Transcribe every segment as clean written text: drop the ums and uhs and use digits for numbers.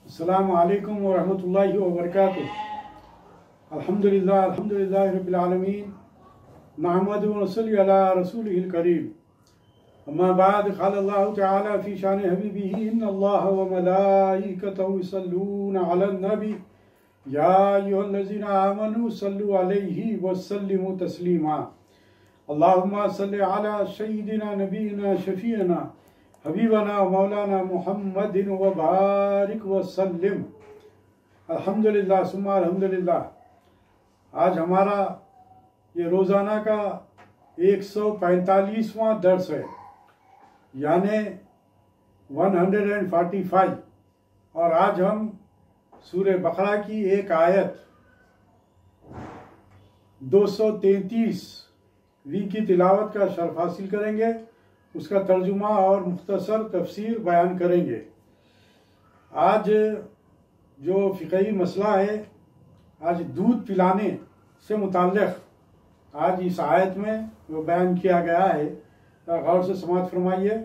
अस्सलामु अलैकुम व रहमतुल्लाहि व बरकातुहू। अल्हम्दुलिल्लाह रब्बिल आलमीन, नहमदुहु व नसल्ली अला रसूलिहिल करीम। अम्मा बाद, क़ाल अल्लाहु तआला फ़ी शान हबीबिही इन्नल्लाहा व मलाइकतहु युसल्लूना अलन नबी या अय्युहल्लज़ीना आमनू सल्लु अलैहि व सल्लिमू तस्लीमा। अल्लाहुम्मा सल्लि अला सय्यिदिना नबीना शफ़ीअना हबीबना मौलाना मुहम्मदिन व बारिक व सल्लिम। अल्हम्दुलिल्लाह सुम्मा अल्हम्दुलिल्लाह। आज हमारा ये रोज़ाना का 145वां दर्स है, यानी 145। और आज हम सूरह बकरा की एक आयत 233वीं की तिलावत का शर्फ हासिल करेंगे, उसका तर्जुमा और मुख्तसर तफसीर बयान करेंगे। आज जो फ़िक़ही मसला है, आज दूध पिलाने से मुताल्लिक़ आज इस आयत में वो बयान किया गया है। गौर से समाअत फरमाइए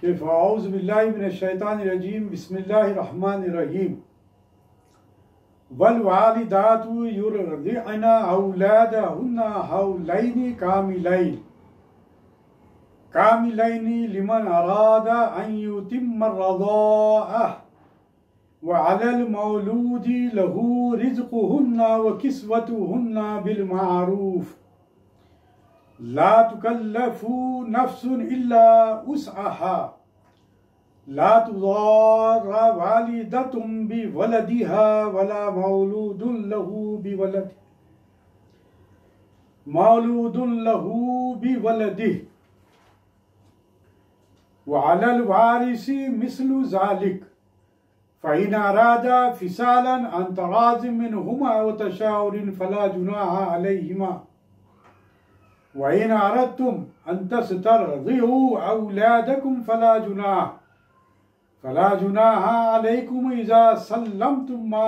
कि फ़अऊज़ु बिल्लाहि मिनश शैतानिर रजीम, बिस्मिल्लाहिर रहमानिर रहीम। वल वालिदातु युरदिअना औलादहुन्ना हौलैनि कामिलैनि लिमन अरादा अन युतिम्म रज़ाअह व अलल मौलूदी लहू रिज़्क़ुहुन्ना व किस्वतुहुन्ना बिल मारूफ ला तुकल्लफू नफ्सुन इल्ला उस्अहा ला तुज़ार्रा वालिदतुम बिवलदिहा वला मौलूदुन लहू बिवलदिह व अलल वारिसी मिस्लु ज़ालिक फ़इन अरादा फ़िसालन अन तराज़िम मिनहुमा व तशाउरिन फ़ला जुनाहा अलैहिमा व इन अरदतुम अन तस्तरज़िऊ औलादकुम फ़ला जुनाहा अलैकुम इज़ा सल्लमतुम मा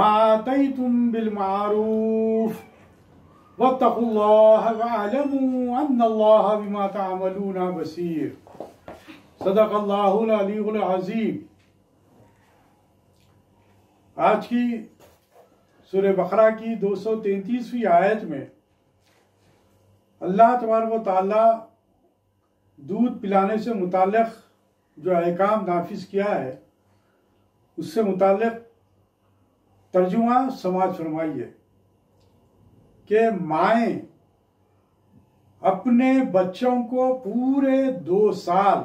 आतैतुम बिल मारूफ वत्तक़ुल्लाह वअलमू अन्नल्लाह बिमा तअमलूना बसीर। सदक़ल्लाहुल अलीयुल अज़ीम। आज की सूरह बकरा की 233वीं आयत में अल्लाह तबारक व तआला दूध पिलाने से मुताल्लिक़ जो अहकाम नाफिज किया है, उससे मुताल्लिक़ तर्जुमा समाअत फरमाइए कि माएँ अपने बच्चों को पूरे 2 साल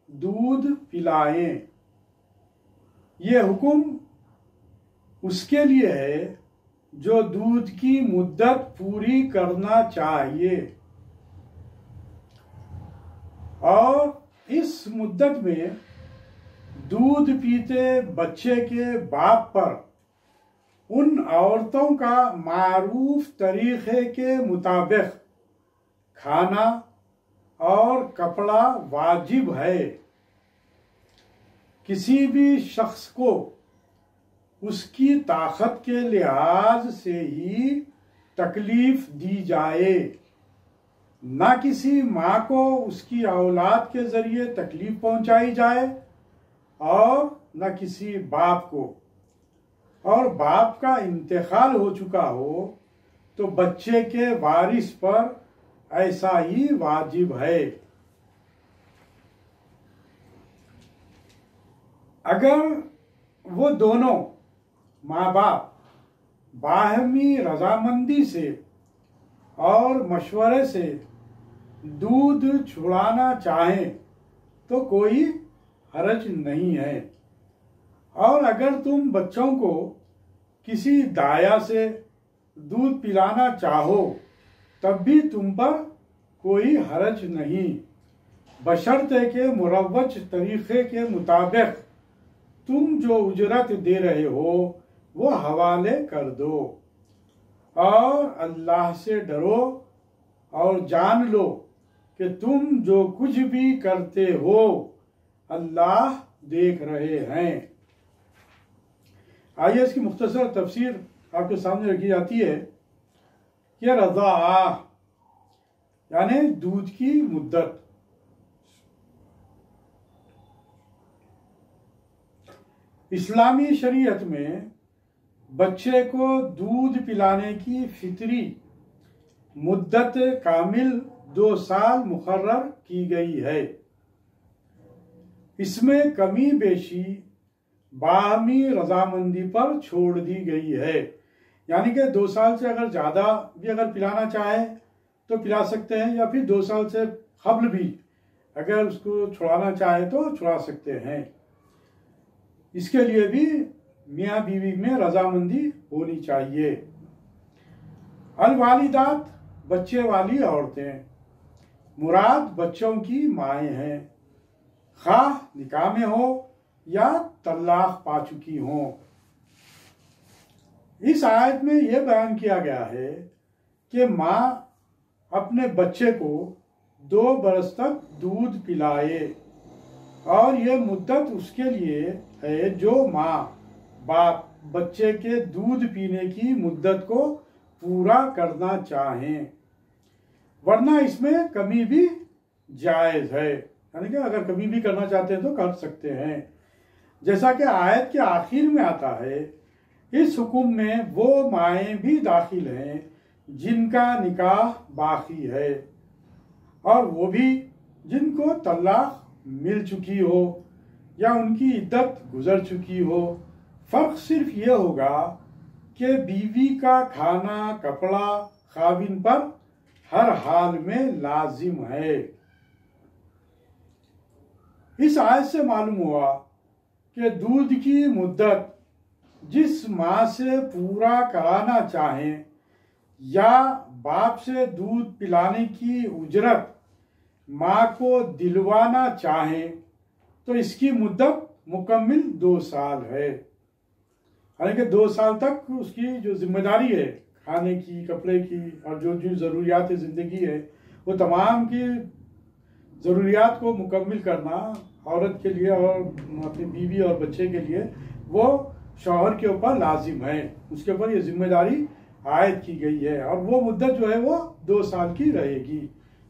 दूध पिलाएं। ये हुक्म उसके लिए है जो दूध की मुद्दत पूरी करना चाहिए, और इस मुद्दत में दूध पीते बच्चे के बाप पर उन औरतों का मारूफ तरीक़े के मुताबिक खाना और कपड़ा वाजिब है। किसी भी शख्स को उसकी ताकत के लिहाज से ही तकलीफ दी जाए, ना किसी माँ को उसकी औलाद के ज़रिए तकलीफ पहुँचाई जाए और न किसी बाप को। और बाप का इंतकाल हो चुका हो तो बच्चे के वारिस पर ऐसा ही वाजिब है। अगर वो दोनों माँ बाप बाहमी रजामंदी से और मशवरे से दूध छुड़ाना चाहें तो कोई हरज नहीं है। और अगर तुम बच्चों को किसी दाया से दूध पिलाना चाहो तब भी तुम पर कोई हरज नहीं, बशर्ते के मुरव्वज तरीक़े के मुताबिक तुम जो उजरत दे रहे हो वो हवाले कर दो। और अल्लाह से डरो और जान लो कि तुम जो कुछ भी करते हो अल्लाह देख रहे हैं। आइए इसकी मुख्तसर तफसीर आपके सामने रखी जाती है कि रज़ा यानी दूध की मुद्दत। इस्लामी शरीयत में बच्चे को दूध पिलाने की फितरी मुद्दत कामिल 2 साल मुकर्रर की गई है। इसमें कमी बेशी बाहमी रजामंदी पर छोड़ दी गई है, यानी कि 2 साल से अगर ज़्यादा भी अगर पिलाना चाहे तो पिला सकते हैं, या फिर 2 साल से कब्ल भी अगर उसको छुड़ाना चाहे तो छुड़ा सकते हैं। इसके लिए भी मियाँ बीवी में रजामंदी होनी चाहिए। अल-वालिदात बच्चे वाली औरतें मुराद बच्चों की माएँ हैं, खाह निकाह में हो या तलाक पा चुकी हों। इस आयत में यह बयान किया गया है कि माँ अपने बच्चे को 2 बरस तक दूध पिलाए, और यह मुद्दत उसके लिए है जो माँ बाप बच्चे के दूध पीने की मुद्दत को पूरा करना चाहें, वरना इसमें कमी भी जायज़ है, यानी कि अगर कमी भी करना चाहते हैं तो कर सकते हैं। जैसा कि आयत के आखिर में आता है, इस हुक्म में वो माएँ भी दाखिल हैं जिनका निकाह बाकी है, और वो भी जिनको तलाक मिल चुकी हो या उनकी इद्दत गुजर चुकी हो। फ़र्क सिर्फ ये होगा कि बीवी का खाना कपड़ा खाविन पर हर हाल में लाजिम है। इस आयत से मालूम हुआ कि दूध की मुद्दत जिस माँ से पूरा कराना चाहें या बाप से दूध पिलाने की उजरत माँ को दिलवाना चाहें तो इसकी मुद्दत मुकम्मिल 2 साल है। हालांकि 2 साल तक उसकी जो जिम्मेदारी है खाने की कपड़े की और जो जो ज़रूरियात ज़िंदगी है वो तमाम की ज़रूरियात को मुकम्मिल करना औरत के लिए और अपनी बीवी और बच्चे के लिए वो शौहर के ऊपर लाजिम है, उसके ऊपर ये जिम्मेदारी आयद की गई है। और वो मुद्दत जो है वो 2 साल की रहेगी,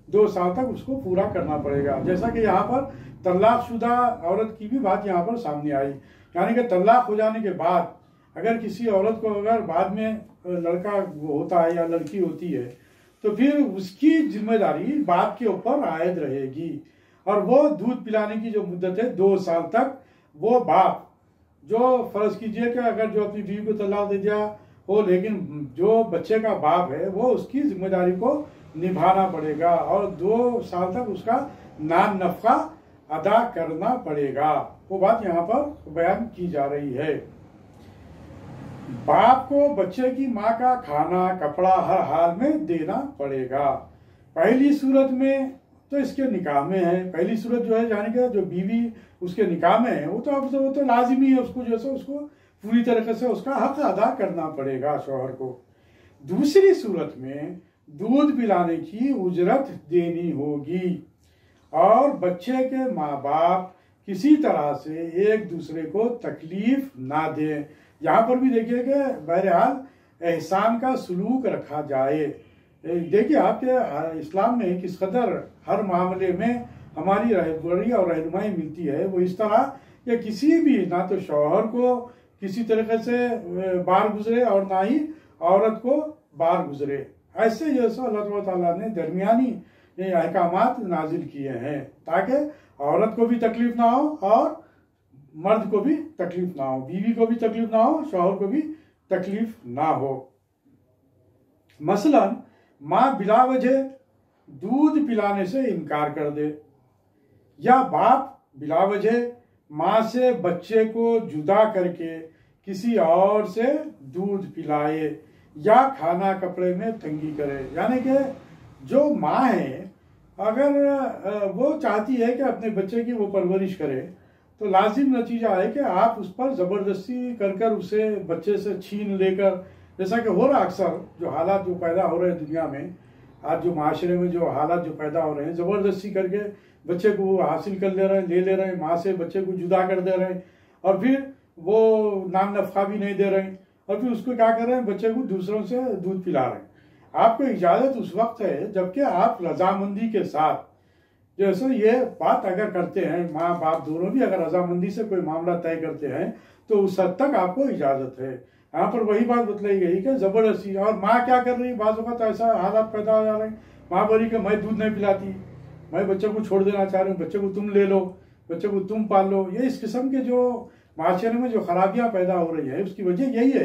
2 साल तक उसको पूरा करना पड़ेगा। जैसा कि यहाँ पर तलाकशुदा औरत की भी बात यहाँ पर सामने आई, यानी कि तलाक हो जाने के बाद अगर किसी औरत को अगर बाद में लड़का होता है या लड़की होती है तो फिर उसकी जिम्मेदारी बाप के ऊपर आयद रहेगी, और वो दूध पिलाने की जो मुद्दत है 2 साल तक वो बाप जो फर्ज कीजिए कि अगर जो अपनी बीवी को तलाक दे दिया हो, लेकिन जो बच्चे का बाप है वो उसकी जिम्मेदारी को निभाना पड़ेगा और 2 साल तक उसका नान नफका अदा करना पड़ेगा। वो बात यहाँ पर बयान की जा रही है। बाप को बच्चे की माँ का खाना कपड़ा हर हाल में देना पड़ेगा। पहली सूरत में तो इसके निकाह में है, पहली सूरत जो है यानी कि जो बीवी उसके निकाह में है वो तो लाजिमी है, उसको जैसे उसको पूरी तरीके से उसका हक अदा करना पड़ेगा शौहर को। दूसरी सूरत में दूध पिलाने की उजरत देनी होगी और बच्चे के माँ बाप किसी तरह से एक दूसरे को तकलीफ ना दें। यहाँ पर भी देखिए कि बहरहाल एहसान का सलूक रखा जाए। देखिए आपके इस्लाम में किस कदर हर मामले में हमारी रहबरी और रहनुमाई मिलती है। वो इस तरह कि किसी भी ना तो शौहर को किसी तरीके से बार गुजरे और ना ही औरत को बार गुजरे। ऐसे जैसा अल्लाह ताला ने दरमियानी अहकामात नाजिल किए हैं ताकि औरत को भी तकलीफ ना हो और मर्द को भी तकलीफ ना हो, बीवी को भी तकलीफ ना हो, शौहर को भी तकलीफ ना हो। मसलन माँ बिला वजह दूध पिलाने से इनकार कर दे या बाप बिला वजह माँ से बच्चे को जुदा करके किसी और से दूध पिलाए या खाना कपड़े में तंगी करे। यानी कि जो माँ है अगर वो चाहती है कि अपने बच्चे की वो परवरिश करे तो लाजिम नतीजा है कि आप उस पर ज़बरदस्ती कर उसे बच्चे से छीन लेकर, जैसा कि हो रहा अक्सर जो हालात जो पैदा हो रहे हैं दुनिया में आज जो माशरे में जो हालात जो पैदा हो रहे हैं, ज़बरदस्ती करके बच्चे को वो हासिल कर ले रहे हैं, ले रहे हैं, माँ से बच्चे को जुदा कर दे रहे हैं और फिर वो नाम नफ़ा भी नहीं दे रहे हैं और फिर उसको क्या कर रहे हैं, बच्चे को दूसरों से दूध पिला रहे हैं। आपको इजाज़त उस वक्त है जबकि आप रजामंदी के साथ जो सो ये बात अगर करते हैं, माँ बाप दोनों भी अगर रजामंदी से कोई मामला तय करते हैं तो उस हद तक आपको इजाजत है। यहाँ पर वही बात बतलाई गई कि जबरदस्ती, और माँ क्या कर रही, बाज़ वक़्त ऐसा हालात पैदा हो जा रहे हैं, माँ बोली कि मैं दूध नहीं पिलाती, मैं बच्चे को छोड़ देना चाह रही हूँ, बच्चे को तुम ले लो, बच्चे को तुम पाल लो। ये इस किस्म के जो माशरे में जो खराबियाँ पैदा हो रही है उसकी वजह यही है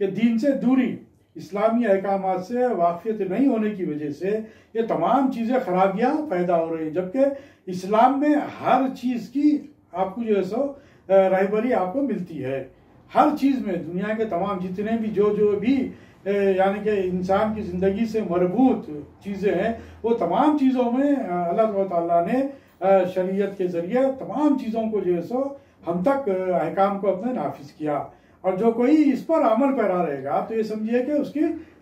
कि दीन से दूरी, इस्लामी अहकामात से वाक़ियत नहीं होने की वजह से ये तमाम चीज़ें खराबियाँ पैदा हो रही हैं। जबकि इस्लाम में हर चीज़ की आपको जो है सो रहबरी आपको मिलती है, हर चीज़ में दुनिया के तमाम जितने भी जो भी यानी कि इंसान की ज़िंदगी से मरबूत चीज़ें हैं वो तमाम चीज़ों में अल्लाह ताला ने शरीयत के ज़रिए तमाम चीज़ों को जो है सो हम तक अहकाम को अपने नाफिज किया। और जो कोई इस पर अमल पैरा रहेगा तो ये समझिए कि उसकी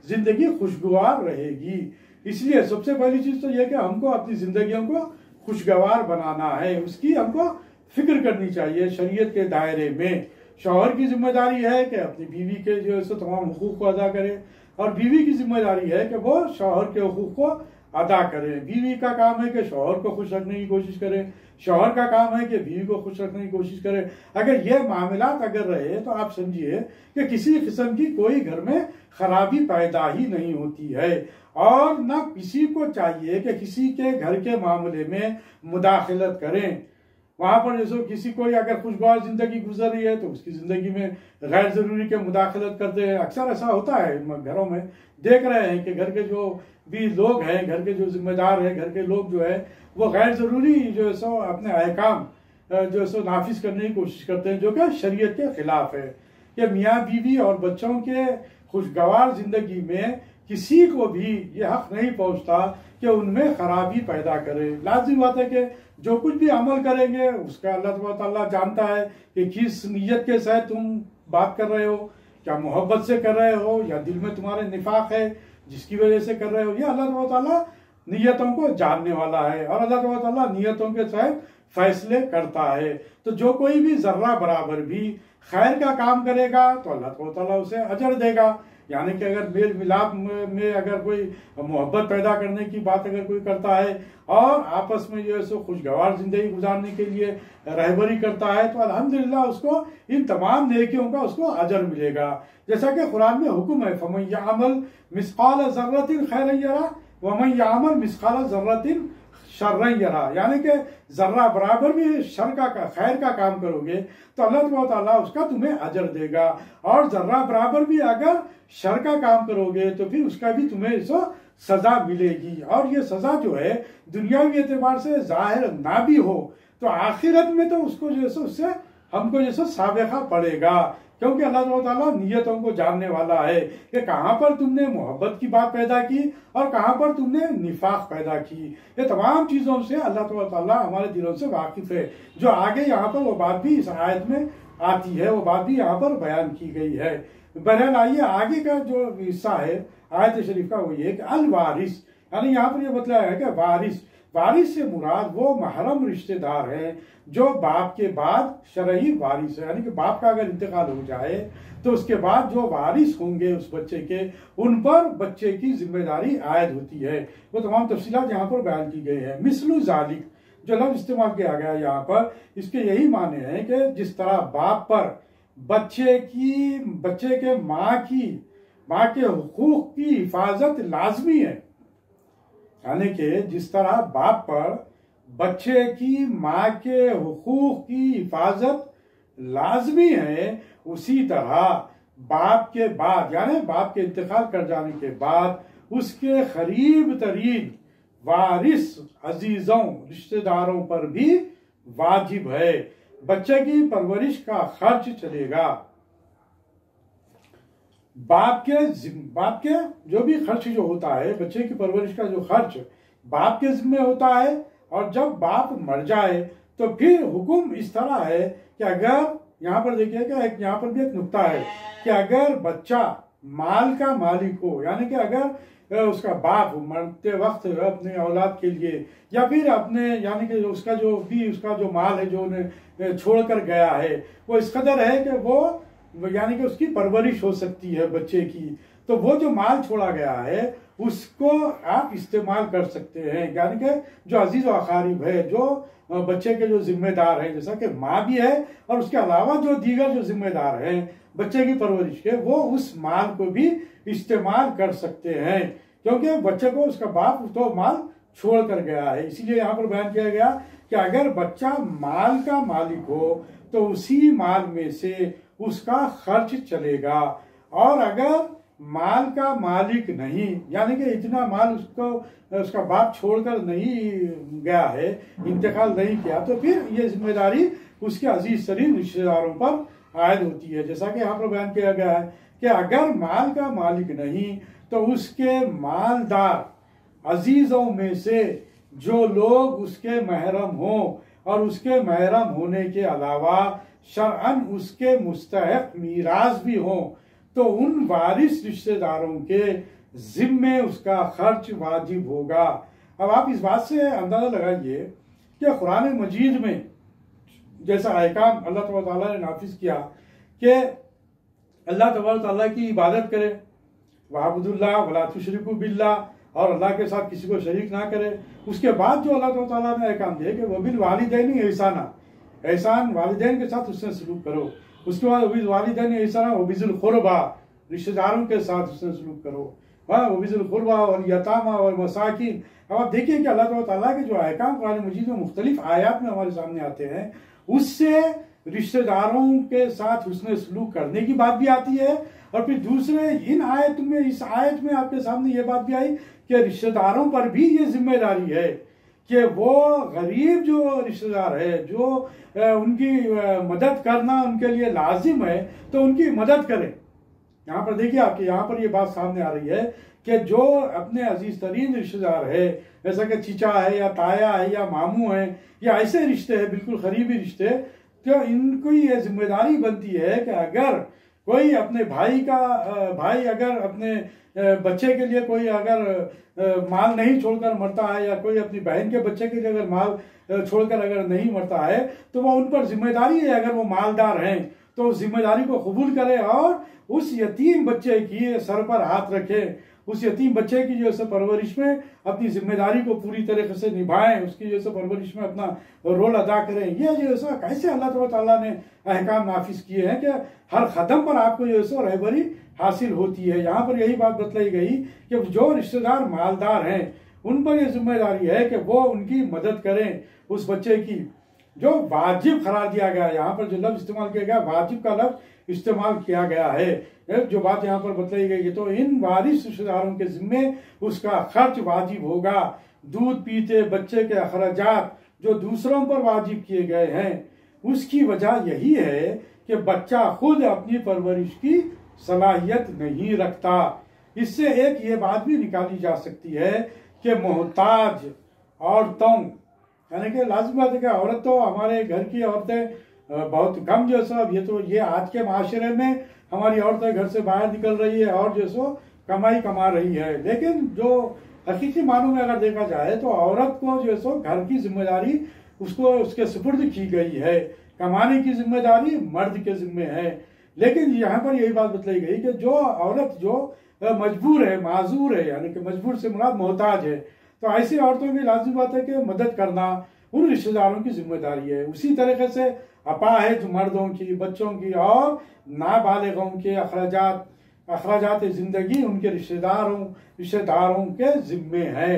ज़िंदगी खुशगवार रहेगी। इसलिए सबसे पहली चीज़ तो यह कि हमको अपनी ज़िंदगियों को खुशगवार बनाना है, उसकी हमको फिक्र करनी चाहिए। शरीयत के दायरे में शौहर की जिम्मेदारी है कि अपनी बीवी के जो है सो तमाम हुकूक को अदा करे, और बीवी की जिम्मेदारी है कि वो शौहर के हुकूक को अदा करे। बीवी का काम है कि शौहर को खुश रखने की कोशिश करे, शौहर का काम है कि बीवी को खुश रखने की कोशिश करे। अगर ये मामलात अगर रहे तो आप समझिए कि किसी किस्म की कोई घर में खराबी पैदा ही नहीं होती है। और ना किसी को चाहिए कि किसी के घर के मामले में मुदाखलत करें। वहाँ पर जैसे किसी कोई अगर खुशगवार जिंदगी गुजर रही है तो उसकी जिंदगी में गैर जरूरी के मुदाखलत करते हैं। अक्सर ऐसा होता है, घरों में देख रहे हैं कि घर के जो भी लोग हैं, घर के जो जिम्मेदार हैं, घर के लोग जो है वो गैर जरूरी जो है सो अपने अहकाम जो है सो नाफिज करने की कोशिश करते हैं, जो कि शरीयत के खिलाफ है। कि मियाँ बीवी और बच्चों के खुशगवार जिंदगी में किसी को भी ये हक नहीं पहुंचता कि उनमें खराबी पैदा करे। लाजिम बात है कि जो कुछ भी अमल करेंगे उसका अल्लाह ताला जानता है कि किस नीयत के साथ तुम बात कर रहे हो, क्या मोहब्बत से कर रहे हो या दिल में तुम्हारे निफाक है जिसकी वजह से कर रहे हो। ये अल्लाह ताला नीयतों को जानने वाला है और अल्लाह ताला नीयतों के साथ फैसले करता है। तो जो कोई भी जर्रा बराबर भी खैर का काम करेगा तो अल्लाह ताला उसे अजर देगा। यानी कि अगर मेल मिलाप में अगर कोई मोहब्बत पैदा करने की बात अगर कोई करता है और आपस में जो है सो खुशगवार जिंदगी गुजारने के लिए रहबरी करता है तो अल्हम्दुलिल्लाह उसको इन तमाम नेकियों का उसको अजर मिलेगा। जैसा कि कुरान में हुक्म है, फमन यअमल मिस्काल ज़र्रतिन खैरन यरा वमन यअमल मिस्काल ज़र्रतिन शर्रन यरा। यानी कि जर्रा बराबर भी शर का खैर का काम करोगे तो अल्लाह ताला उसका तुम्हें अजर देगा, और जर्रा बराबर भी अगर शर का काम करोगे तो फिर उसका भी तुम्हें इसको सजा मिलेगी। और ये सजा जो है दुनियावी एतबार से जाहिर ना भी हो तो आखिरत में तो उसको जो है उससे हमको जैसे साबिका पड़ेगा, क्योंकि अल्लाह ताला नियतों को जानने वाला है कि कहाँ पर तुमने मोहब्बत की बात पैदा की और कहाँ पर तुमने निफाक पैदा की। ये तमाम चीज़ों से अल्लाह ताला हमारे दिलों से वाकिफ है। जो आगे यहाँ पर वो बात भी इस आयत में आती है, वो बात भी यहाँ पर बयान की गई है। बहरहाल आइए आगे का जो हिस्सा है आयत शरीफ का वो ये कि अल वारिस, यानी यहाँ पर ये बतलाया है कि वारिस, वारिस से मुराद वो महरम रिश्तेदार है जो बाप के बाद शरई वारिस है। यानी कि बाप का अगर इंतकाल हो जाए तो उसके बाद जो वारिस होंगे उस बच्चे के, उन पर बच्चे की जिम्मेदारी आयद होती है। वो तमाम तफसीलात यहाँ पर बयान की गई है। मिसलु जालिक जो लफ्ज़ इस्तेमाल किया गया यहाँ पर, इसके यही माने हैं कि जिस तरह बाप पर बच्चे के माँ के हुकूक की हिफाजत लाजमी है, यानी कि जिस तरह बाप पर बच्चे की माँ के हुकूक की हिफाजत लाजमी है, उसी तरह बाप के बाद यानी बाप के इंतकाल कर जाने के बाद उसके करीब तरीन वारिस अजीजों रिश्तेदारों पर भी वाजिब है। बच्चे की परवरिश का खर्च चलेगा, बाप के जो भी खर्च जो होता है, बच्चे की परवरिश का जो खर्च बाप के जिम्मे होता है। और जब बाप मर जाए तो फिर हुक्म इस तरह है कि अगर यहाँ पर देखिएगा यहाँ पर भी एक नुक्ता है कि अगर बच्चा माल का मालिक हो, यानी कि अगर उसका बाप मरते वक्त अपने औलाद के लिए या फिर अपने यानी कि उसका जो माल है जो उन्हें छोड़ कर गया है वो इस कदर है कि वो यानी कि उसकी परवरिश हो सकती है बच्चे की, तो वो जो माल छोड़ा गया है उसको आप इस्तेमाल कर सकते हैं। यानी कि जो अजीज व अकारीब है, जो बच्चे के जो जिम्मेदार हैं, जैसा कि माँ भी है और उसके अलावा जो दीगर जो जिम्मेदार हैं बच्चे की परवरिश के, वो उस माल को भी इस्तेमाल कर सकते हैं, क्योंकि बच्चे को उसका बाप तो माल छोड़ कर गया है। इसीलिए यहाँ पर बयान किया गया कि अगर बच्चा माल का मालिक हो तो उसी माल में से उसका खर्च चलेगा, और अगर माल का मालिक नहीं, यानी कि इतना माल उसको उसका बाप छोड़कर नहीं गया है, इंतकाल नहीं किया, तो फिर ये जिम्मेदारी उसके अजीज तरीन रिश्तेदारों पर आयद होती है। जैसा कि यहाँ पर बयान किया गया है कि अगर माल का मालिक नहीं तो उसके मालदार अजीजों में से जो लोग उसके महरम हों और उसके महरम होने के अलावा शरअन उसके मुस्तहक मीरास भी हों, तो उन वारिस रिश्तेदारों के जिम्मे उसका खर्च वाजिब होगा। अब आप इस बात से अंदाजा लगाइए कि कुरान मजीद में जैसा अहकाम अल्लाह ताला ने नाफिज किया कि अल्लाह तबारक ताला की इबादत करे, वाबुदुल्लाह वला तुशरिकू बिल्लाह, और अल्लाह के साथ किसी को शरीक ना करे। उसके बाद जो अल्लाह ताला ने अहकाम दिए कि वबिल वालिदैन एहसाना, एहसान वालिदैन के साथ उसने सलूक करो। उसके बाद वबिल वालिदैन एहसाना वबिजुल कुर्बा, रिश्तेदारों के साथ उसने सलूक करो, वबिजुल कुर्बा और यतामा और मसाकिन। अब आप देखिए कि अल्लाह ताला के जो अहकाम कुरान मजीद में मुख्तलिफ आयात में हमारे सामने आते हैं, उससे रिश्तेदारों के साथ उसने सलूक करने की बात भी आती है, और फिर दूसरे इन आयत में, इस आयत में आपके सामने ये बात भी आई कि रिश्तेदारों पर भी ये जिम्मेदारी है कि वो गरीब जो रिश्तेदार है, जो उनकी मदद करना उनके लिए लाजिम है, तो उनकी मदद करें। यहाँ पर देखिए आपके यहाँ पर ये बात सामने आ रही है कि जो अपने अजीज तरीन रिश्तेदार है, जैसा कि चीचा है या ताया है या मामू है या ऐसे रिश्ते हैं बिल्कुल करीबी रिश्ते, तो इनको ये जिम्मेदारी बनती है कि अगर कोई अपने भाई अगर अपने बच्चे के लिए कोई अगर माल नहीं छोड़कर मरता है, या कोई अपनी बहन के बच्चे के लिए अगर माल छोड़कर अगर नहीं मरता है, तो वो उन पर जिम्मेदारी है, अगर वो मालदार हैं तो उस जिम्मेदारी को कबूल करे और उस यतीम बच्चे की सर पर हाथ रखे, उस यतीम बच्चे की जो है परवरिश में अपनी जिम्मेदारी को पूरी तरीके से निभाएं, उसकी जो है परवरिश में अपना रोल अदा करें। ये जो है कैसे अल्लाह ताला ने अहकाम नाफिज किए हैं कि हर कदम पर आपको जो है रहबरी हासिल होती है। यहाँ पर यही बात बतलाई गई कि जो रिश्तेदार मालदार हैं उन पर यह जिम्मेदारी है कि वो उनकी मदद करें उस बच्चे की। जो वाजिब करार दिया गया, यहाँ पर जो लफ्ज इस्तेमाल किया गया, वाजिब का लफ्ज इस्तेमाल किया गया है। जो बात यहाँ पर बतलाई गई है, तो इन वारिस रिश्तेदारों के जिम्मे उसका खर्च वाजिब होगा। दूध पीते बच्चे के अखराजात जो दूसरों पर वाजिब किए गए हैं, उसकी वजह यही है कि बच्चा खुद अपनी परवरिश की सलाहियत नहीं रखता। इससे एक ये बात भी निकाली जा सकती है कि मोहताज औरतों, यानी कि लाजिम बात है कि औरत तो हमारे घर की औरतें बहुत कम जो सब, ये तो ये आज के माशरे में हमारी औरतें घर से बाहर निकल रही है और जो सो कमाई कमा रही है, लेकिन जो हकीकी मानों में अगर देखा जाए तो औरत को जो सो घर की जिम्मेदारी उसको उसके सुपुर्द की गई है, कमाने की जिम्मेदारी मर्द के जिम्मे है। लेकिन यहाँ पर यही बात बतलाई गई कि जो औरत जो मजबूर है, माजूर है, यानी कि मजबूर से मुराद मोहताज है, तो ऐसी औरतों की लाजिम बात है कि मदद करना उन रिश्तेदारों की जिम्मेदारी है। उसी तरीके से अपाहिज मर्दों की, बच्चों की और नाबालिगों के अखराजात जिंदगी उनके रिश्तेदारों के जिम्मे है।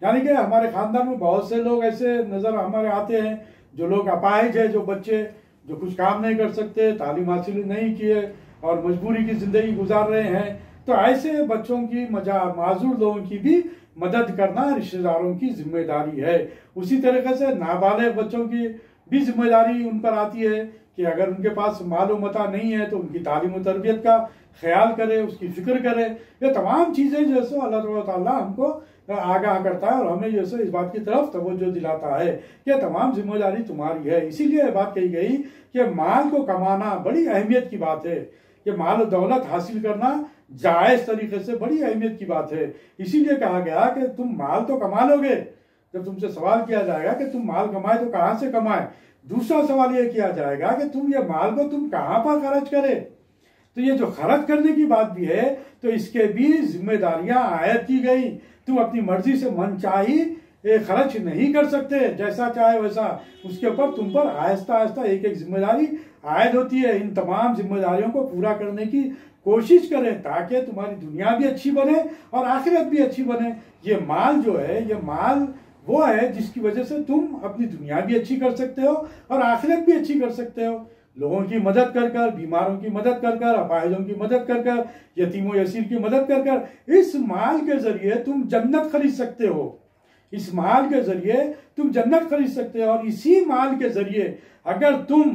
यानी कि हमारे खानदान में बहुत से लोग ऐसे नजर हमारे आते हैं जो लोग अपाहिज है, जो बच्चे जो कुछ काम नहीं कर सकते, तालीम हासिल नहीं किए और मजबूरी की जिंदगी गुजार रहे हैं, तो ऐसे बच्चों की माजूर लोगों की भी मदद करना रिश्तेदारों की जिम्मेदारी है। उसी तरीके से नाबालिग बच्चों की भी जिम्मेदारी उन पर आती है कि अगर उनके पास मालो मता नहीं है तो उनकी तालीम और तरबियत का ख्याल करे, उसकी फिक्र करे। ये तमाम चीजें जो है अल्लाह ताला हमको आगाह करता है और हमें जो है इस बात की तरफ तवज्जो दिलाता है कि तमाम जिम्मेदारी तुम्हारी है। इसीलिए ये बात कही गई कि माल को कमाना बड़ी अहमियत की बात है, कि माल दौलत हासिल करना जायज तरीके से बड़ी अहमियत की बात है। इसीलिए कहा गया कि तुम माल तो कमा लोगे, जब तुमसे सवाल किया जाएगा कि तुम माल कमाए तो कहां से कमाए, दूसरा सवाल यह किया जाएगा कि तुम ये माल को तुम कहां पर खर्च करे। तो ये जो खर्च करने की बात भी है, तो इसके भी जिम्मेदारियां आयद की गई। तुम अपनी मर्जी से मनचाही खर्च नहीं कर सकते, जैसा चाहे वैसा। उसके ऊपर तुम पर आहिस्ता आहिस्ता एक एक जिम्मेदारी आयद होती है। इन तमाम जिम्मेदारियों को पूरा करने की कोशिश करें ताकि तुम्हारी दुनिया भी अच्छी बने और आखिरत भी अच्छी बने। ये माल जो है, ये माल वो है जिसकी वजह से तुम अपनी दुनिया भी अच्छी कर सकते हो और आखिरत भी अच्छी कर सकते हो। लोगों की मदद कर कर, बीमारों की मदद कर कर, अपाहिजों की मदद कर कर, यतीमों यसीर की मदद कर कर, इस माल के जरिए तुम जन्नत खरीद सकते हो। इस माल के जरिए तुम जन्नत खरीद सकते हो। और इसी माल के जरिए अगर तुम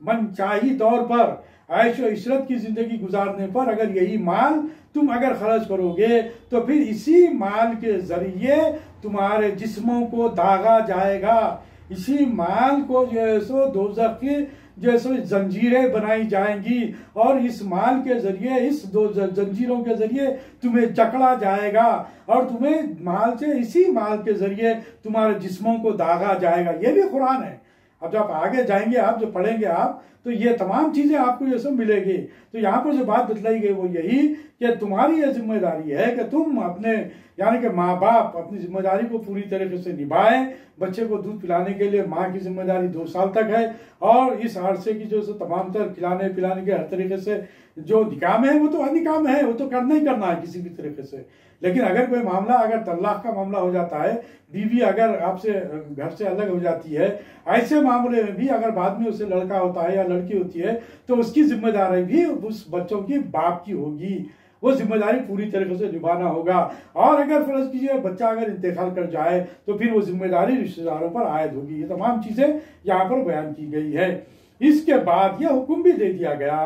मनचाही तौर पर ऐशो इशरत की जिंदगी गुजारने पर अगर यही माल तुम अगर खर्च करोगे, तो फिर इसी माल के जरिए तुम्हारे जिस्मों को दागा जाएगा। इसी माल को जो है सो दोज़ख की जैसे जंजीरें बनाई जाएंगी और इस माल के जरिए, इस दो जंजीरों के जरिए तुम्हें जकड़ा जाएगा और तुम्हें माल से, इसी माल के जरिए तुम्हारे जिस्मों को दागा जाएगा। ये भी कुरान है। अब जब आगे जाएंगे आप, जो पढ़ेंगे आप, तो ये तमाम चीजें आपको ये सब मिलेगी। तो यहाँ पर जो बात बतलाई गई वो यही कि तुम्हारी ये जिम्मेदारी है कि तुम अपने, यानी कि माँ बाप अपनी जिम्मेदारी को पूरी तरीके से निभाएं। बच्चे को दूध पिलाने के लिए माँ की जिम्मेदारी 2 साल तक है और इस अरसे की जो तमाम तर खिलाने पिलाने के हर तरीके से जो निकाम है वो तो अनिकाम है, वो तो करना ही करना है किसी भी तरीके से। लेकिन अगर कोई मामला, अगर तलाक का मामला हो जाता है, बीवी अगर आपसे घर से अलग हो जाती है, ऐसे मामले में भी अगर बाद में उसे लड़का होता है या लड़की होती है, तो उसकी जिम्मेदारी भी उस बच्चों की बाप की होगी। वो जिम्मेदारी पूरी तरीके से निभाना होगा। और अगर फर्ज कीजिए बच्चा अगर इंतकाल कर जाए, तो फिर वो जिम्मेदारी रिश्तेदारों पर आयद होगी। ये तमाम चीजें यहाँ पर बयान की गई है। इसके बाद यह हुक्म भी दे दिया गया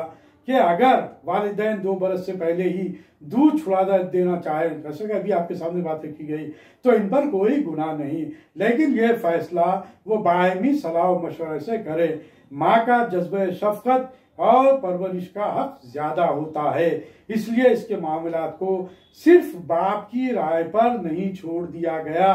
कि अगर वालिदैन 2 बरस से पहले ही दूध छुड़ा देना चाहे, जैसे कि अभी आपके सामने बात की गई, तो इन पर कोई गुनाह नहीं। लेकिन यह फैसला वो बाहमी सलाह व मशवरे से करे। माँ का जज्बे शफकत और परवरिश का हक ज्यादा होता है, इसलिए इसके मामलात को सिर्फ बाप की राय पर नहीं छोड़ दिया गया।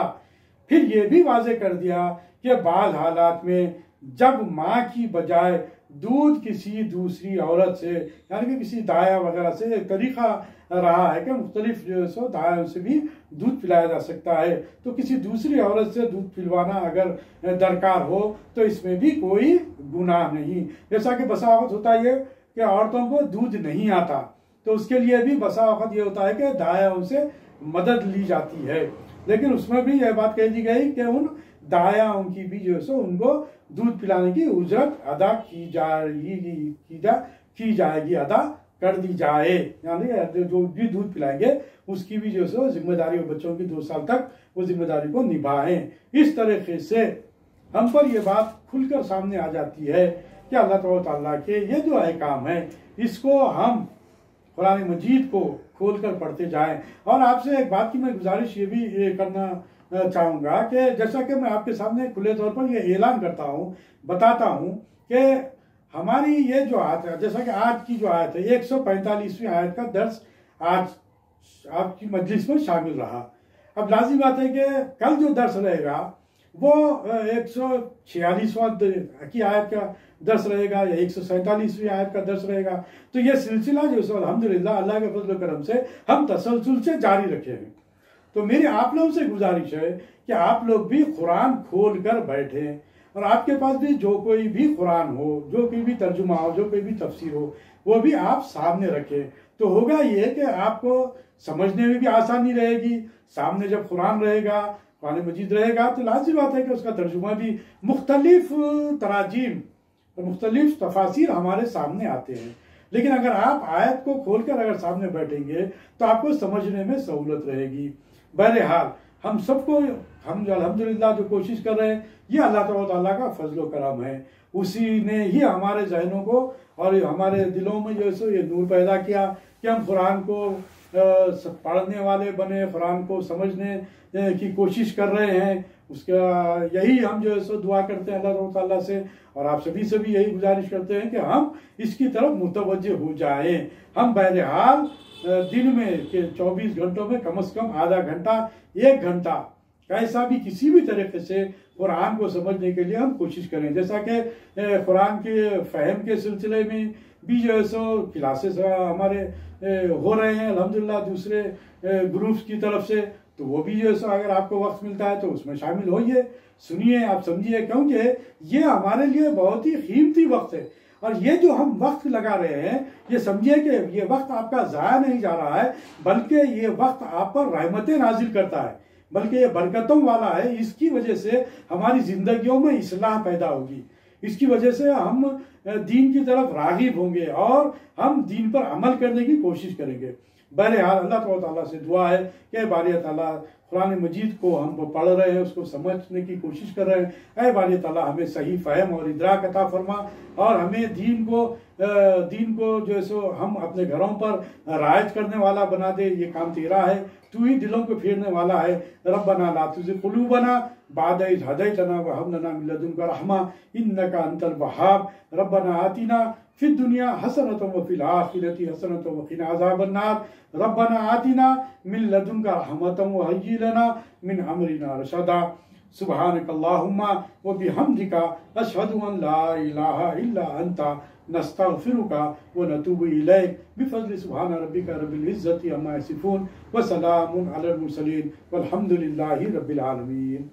फिर यह भी वाजे कर दिया कि बाज़ हालात में जब माँ की बजाय दूध किसी दूसरी औरत से, यानी कि किसी दाया वगैरह से, एक तरीका रहा है कि मुख्तलिफ जो सो दायों से भी दूध पिलाया जा सकता है, तो किसी दूसरी औरत से दूध पिलवाना अगर दरकार हो तो इसमें भी कोई गुनाह नहीं। जैसा कि बसा वक्त होता है कि औरतों को दूध नहीं आता, तो उसके लिए भी बसा वक्त ये होता है कि दायाओं से मदद ली जाती है। लेकिन उसमें भी यह बात कह दी गई कि उन दायाओं की भी जो सो उनको दूध पिलाने की उजरत अदा की जाएगी, अदा कर दी जाए। यानी जो भी दूध पिलाएंगे उसकी भी जो सो जिम्मेदारी, बच्चों की 2 साल तक वो जिम्मेदारी को निभाएं। इस तरीके से हम पर यह बात खुलकर सामने आ जाती है कि अल्लाह ताला के ये जो अहकाम है, इसको हम कुरान मजीद को खोलकर पढ़ते जाएं। और आपसे एक बात की मैं गुजारिश ये भी करना चाहूंगा कि जैसा कि मैं आपके सामने खुले तौर पर यह ऐलान करता हूँ, बताता हूँ कि हमारी ये जो आयत है, जैसा कि आज की जो आयत है 145वीं आयत का दर्स आज आपकी मजलिस में शामिल रहा। अब लाजिम बात है कि कल जो दर्स रहेगा वो 146वां की आयत का दर्स रहेगा या 147वीं आयत का दर्स रहेगा। तो ये सिलसिला जो है अल्हम्दुलिल्लाह अल्लाह के फजल करम से हम तसलसल से जारी रखे हैं। तो मेरी आप लोगों से गुजारिश है कि आप लोग भी कुरान खोल कर बैठे और आपके पास भी जो कोई भी कुरान हो, जो कोई भी तर्जुमा हो, जो कोई भी तफसीर हो, वो भी आप सामने रखें। तो होगा ये कि आपको समझने में भी आसानी रहेगी। सामने जब कुरान रहेगा, कुरान मजीद रहेगा, तो लाज़िम बात है कि उसका तर्जुमा भी मुख्तलिफ तराजीम और मुख्तलिफ तफासिर हमारे सामने आते हैं। लेकिन अगर आप आयत को खोलकर अगर सामने बैठेंगे तो आपको समझने में सहूलत रहेगी। बहरहाल हम सबको, हम जो अल्हम्दुलिल्लाह जो कोशिश कर रहे हैं, ये अल्लाह ताला का फजल करम है। उसी ने ही हमारे जहनों को और हमारे दिलों में जो है ये नूर पैदा किया कि हम कुरान को पढ़ने वाले बने, कुरान को समझने की कोशिश कर रहे हैं। उसका यही हम जो है सो दुआ करते हैं अल्लाह ताला से, और आप सभी से भी यही गुजारिश करते हैं कि हम इसकी तरफ मुतवज्जे हो जाएं। हम बहरहाल दिन में के 24 घंटों में कम से कम आधा घंटा 1 घंटा कैसा भी किसी भी तरीके से कुरान को समझने के लिए हम कोशिश करें। जैसा कि कुरान के फ़हम के सिलसिले में भी जो है सो क्लासेस हमारे हो रहे हैं अल्हम्दुलिल्लाह दूसरे ग्रुप्स की तरफ से, तो वो भी जो है सो अगर आपको वक्त मिलता है तो उसमें शामिल होइए, सुनिए, आप समझिए, क्योंकि ये हमारे लिए बहुत ही कीमती वक्त है। और ये जो हम वक्त लगा रहे हैं, ये समझिए कि ये वक्त आपका ज़ाया नहीं जा रहा है, बल्कि ये वक्त आप पर रहमतें नाजिल करता है, बल्कि ये बरकतों वाला है। इसकी वजह से हमारी ज़िंदगियों में इस्लाह पैदा होगी, इसकी वजह से हम दीन की तरफ राग़िब होंगे और हम दीन पर अमल करने की कोशिश करेंगे। बहरहाल अल्लाह ताला से दुआ है कि बारी ताला कुरान मजीद को हम पढ़ रहे हैं, उसको समझने की कोशिश कर रहे हैं, ऐ बारी ताला हमें सही फ़हम और इदराक अता फरमा और हमें दीन को जो है सो हम अपने घरों पर रायत करने वाला बना दे। ये काम तेरा है, तू ही दिलों को फेरने वाला है। रब्बना ला तुज़िग़ क़ुलूबना बअद इज़ हदैतना व हब लना मिन लदुनका रहमा इन्नका अंतल वहाब। रब्बना आतिना फिद दुनिया हसनतन व फिल आखिरति हसनतन व क़िना अज़ाबन्नार। रब्बना आतिना मिन लदुनका रहमतन व हय्यि लना मिन अमरिना रशदा। सुब्हानकल्लाहुम्मा व बिहम्दिका अशहदु अन ला इलाहा इल्ला अंता नस्तगफिरुका व नतूबु इलैक बिफज़्लि सुब्हान रब्बिका रब्बिल इज़्ज़ति अम्मा यसिफून व सलामुन अलल मुरसलीन वल्हम्दुलिल्लाहि रब्बिल आलमीन।